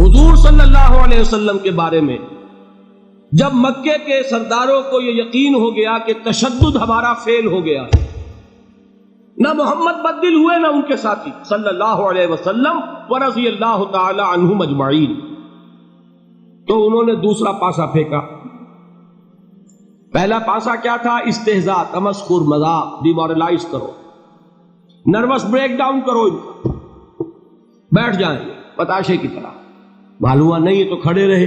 حضور صلی اللہ علیہ وسلم کے بارے میں جب مکے کے سرداروں کو یہ یقین ہو گیا کہ تشدد ہمارا فیل ہو گیا، نہ محمد بدل ہوئے نہ ان کے ساتھی صلی اللہ علیہ وسلم ورضی اللہ تعالی عنہم اجمعین، تو انہوں نے دوسرا پاسا پھینکا۔ پہلا پاسا کیا تھا؟ استہزاء، تمسخر، مذاق، ڈیمورلائز کرو، نروس بریک ڈاؤن کرو، ان کا بیٹھ جائیں پتاشے کی طرح، معلوم ہوا نہیں ہے تو کھڑے رہے۔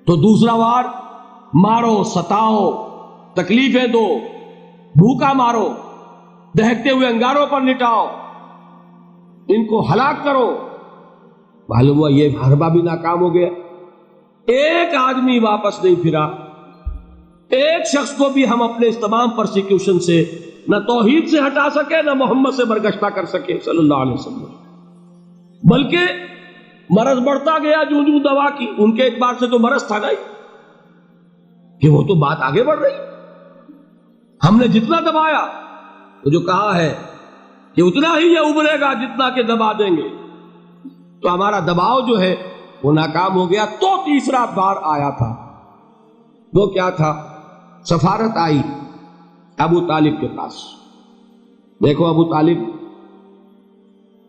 تو دوسرا وار مارو، ستاؤ، تکلیفیں دو، بھوکا مارو، دہکتے ہوئے انگاروں پر لٹاؤ، ان کو ہلاک کرو۔ معلوم ہوا یہ حربہ بھی ناکام ہو گیا، ایک آدمی واپس نہیں پھرا، ایک شخص کو بھی ہم اپنے اس تمام پرسیکیوشن سے نہ توحید سے ہٹا سکے نہ محمد سے برگشتہ کر سکے صلی اللہ علیہ وسلم، بلکہ مرض بڑھتا گیا جو جو دوا کی۔ ان کے اعتبار سے تو مرض تھا نہیں کہ وہ تو بات آگے بڑھ رہی، ہم نے جتنا دبایا تو جو کہا ہے کہ اتنا ہی یہ ابھرے گا جتنا کہ دبا دیں گے، تو ہمارا دباؤ جو ہے وہ ناکام ہو گیا۔ تو تیسرا بار آیا تھا، وہ کیا تھا؟ سفارت آئی ابو طالب کے پاس۔ دیکھو ابو طالب،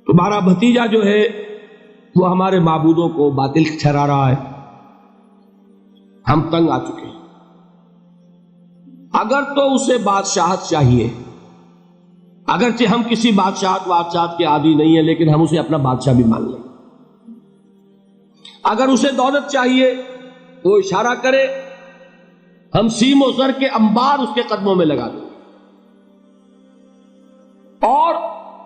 تمہارا بھتیجا جو ہے وہ ہمارے معبودوں کو باطل ٹھہرا رہا ہے، ہم تنگ آ چکے ہیں، اگر تو اسے بادشاہت چاہیے، اگرچہ ہم کسی بادشاہت کے عادی نہیں ہیں، لیکن ہم اسے اپنا بادشاہ بھی مان لیں۔ اگر اسے دولت چاہیے تو اشارہ کرے، ہم سیم و زر کے انبار اس کے قدموں میں لگا دیں، اور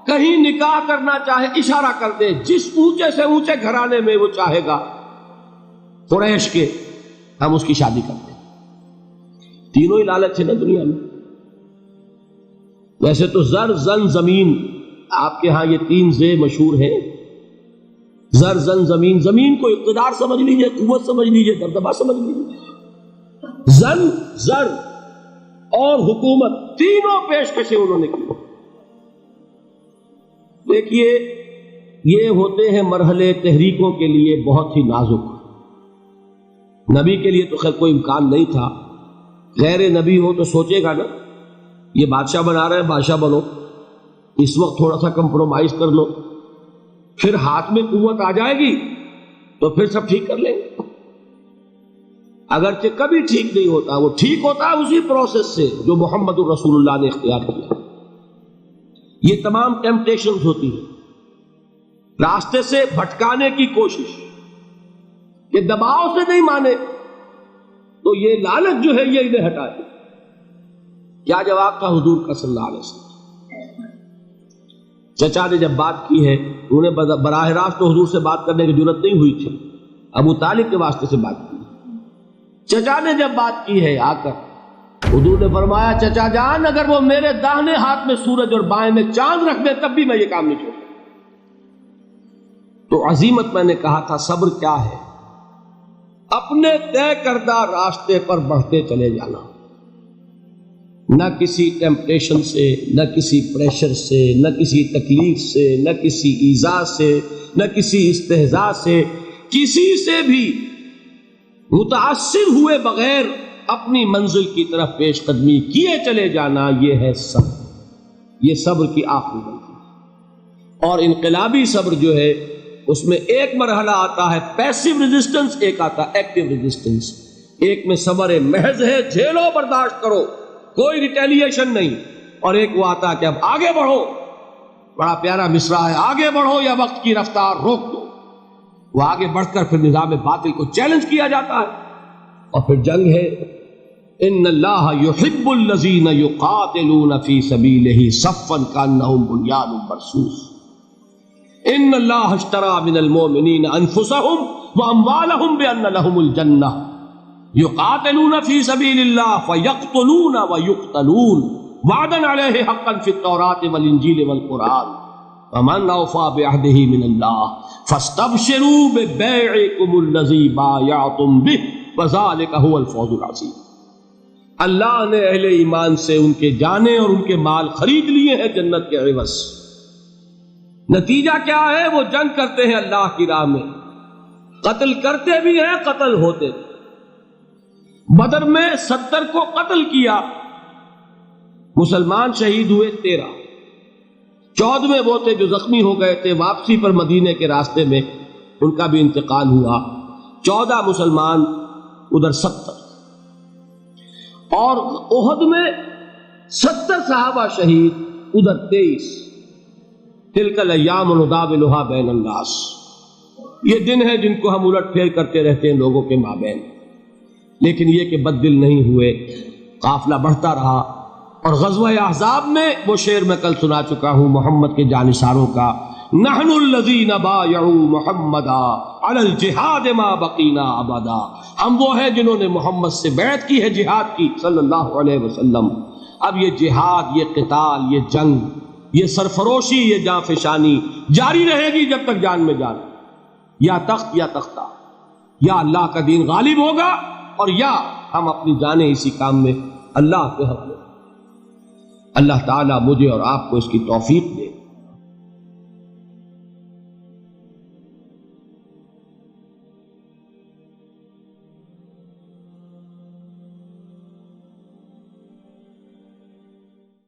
کہیں نکاح کرنا چاہے اشارہ کر دے، جس اونچے سے اونچے گھرانے میں وہ چاہے گا قریش کے، ہم اس کی شادی کرتے ہیں۔ تینوں ہی لالچ ہے نا دنیا میں۔ ویسے تو زر، زن، زمین، آپ کے ہاں یہ تین زے مشہور ہیں، زر، زن، زمین۔ زمین کو اقتدار سمجھ لیجئے، قوت سمجھ لیجئے، دبدبہ سمجھ لیجئے۔ زن، زر اور حکومت، تینوں پیشکشیں انہوں نے کی۔ دیکھیے یہ ہوتے ہیں مرحلے تحریکوں کے لیے بہت ہی نازک۔ نبی کے لیے تو خیر کوئی امکان نہیں تھا، غیر نبی ہو تو سوچے گا نا یہ بادشاہ بنا رہے ہیں، بادشاہ بنو، اس وقت تھوڑا سا کمپرومائز کر لو، پھر ہاتھ میں قوت آ جائے گی تو پھر سب ٹھیک کر لیں گے۔ اگرچہ کبھی ٹھیک نہیں ہوتا، وہ ٹھیک ہوتا ہے اسی پروسیس سے جو محمد الرسول اللہ نے اختیار کیا۔ یہ تمام ٹیمپٹیشنز ہوتی ہیں، راستے سے بھٹکانے کی کوشش، کہ دباؤ سے نہیں مانے تو یہ لالچ جو ہے یہ انہیں ہٹا دے۔ کیا جواب تھا حضور کا صلی اللہ علیہ وسلم؟ چچا نے جب بات کی ہے، انہیں براہ راست تو حضور سے بات کرنے کی ضرورت نہیں ہوئی تھی، ابو طالب کے واسطے سے بات کی۔ چچا نے جب بات کی ہے آ کر، حضور نے فرمایا چچا جان اگر وہ میرے داہنے ہاتھ میں سورج اور بائیں میں چاند رکھ دے تب بھی میں یہ کام نہیں چھوڑوں۔ تو عزیمت میں نے کہا تھا صبر کیا ہے؟ اپنے طے کردہ راستے پر بڑھتے چلے جانا، نہ کسی ٹیمپٹیشن سے، نہ کسی پریشر سے، نہ کسی تکلیف سے، نہ کسی ایذا سے، نہ کسی استہزاء سے، کسی سے بھی متاثر ہوئے بغیر اپنی منزل کی طرف پیش قدمی کیے چلے جانا، یہ ہے صبر۔ یہ صبر کی آخری منزل۔ اور انقلابی صبر جو ہے اس میں ایک مرحلہ آتا ہے پیسیو ریزسٹنس، ایک آتا ہے ایکٹیو ریزسٹنس۔ ایک میں صبر محض ہے، جھیلو، برداشت کرو، کوئی ریٹیلیشن نہیں، اور ایک وہ آتا ہے کہ اب آگے بڑھو۔ بڑا پیارا مصرع ہے، آگے بڑھو یا وقت کی رفتار روک دو۔ وہ آگے بڑھ کر پھر نظام باطل کو چیلنج کیا جاتا ہے، اور پھر جنگ ہے۔ ان اللہ یحب الذین یقاتلون فی سبیلہ صفا کانہم بنیان مرصوص۔ ان اللہ اشتری من المؤمنین انفسہم واموالہم بان لہم الجنہ یقاتلون فی سبیل اللہ فیقتلون ویقتلون وعدا علیہ حقا فی التوراۃ والانجیل والقرآن ومن اوفی بعہدہ من اللہ فاستبشروا ببیعکم الذی بایعتم بہ وذالک هو الفوز العظیم۔ اللہ نے اہل ایمان سے ان کے جانیں اور ان کے مال خرید لیے ہیں جنت کے عوض۔ نتیجہ کیا ہے؟ وہ جنگ کرتے ہیں اللہ کی راہ میں، قتل کرتے بھی ہیں، قتل ہوتے بھی۔ بدر میں 70 کو قتل کیا، مسلمان شہید ہوئے 13، 14ویں وہ تھے جو زخمی ہو گئے تھے، واپسی پر مدینے کے راستے میں ان کا بھی انتقال ہوا، 14 مسلمان ادھر 70، اور احد میں 70 صحابہ شہید ادھر 23۔ تلک الایام نداولها بین الناس، یہ دن ہیں جن کو ہم الٹ پھیر کرتے رہتے ہیں لوگوں کے مابین، لیکن یہ کہ بد دل نہیں ہوئے، قافلہ بڑھتا رہا۔ اور غزوہ احزاب میں وہ شعر میں کل سنا چکا ہوں محمد کے جانثاروں کا، نحن الذین بایعوا محمدا علی الجہاد ما بقینا ابدا، ہم وہ ہیں جنہوں نے محمد سے بیعت کی ہے جہاد کی صلی اللہ علیہ وسلم۔ اب یہ جہاد، یہ قتال، یہ جنگ، یہ سرفروشی، یہ جانفشانی جاری رہے گی جب تک جان میں جان، یا تخت یا تختہ، یا اللہ کا دین غالب ہوگا اور یا ہم اپنی جانیں اسی کام میں اللہ کے حوالے۔ اللہ تعالیٰ مجھے اور آپ کو اس کی توفیق دے۔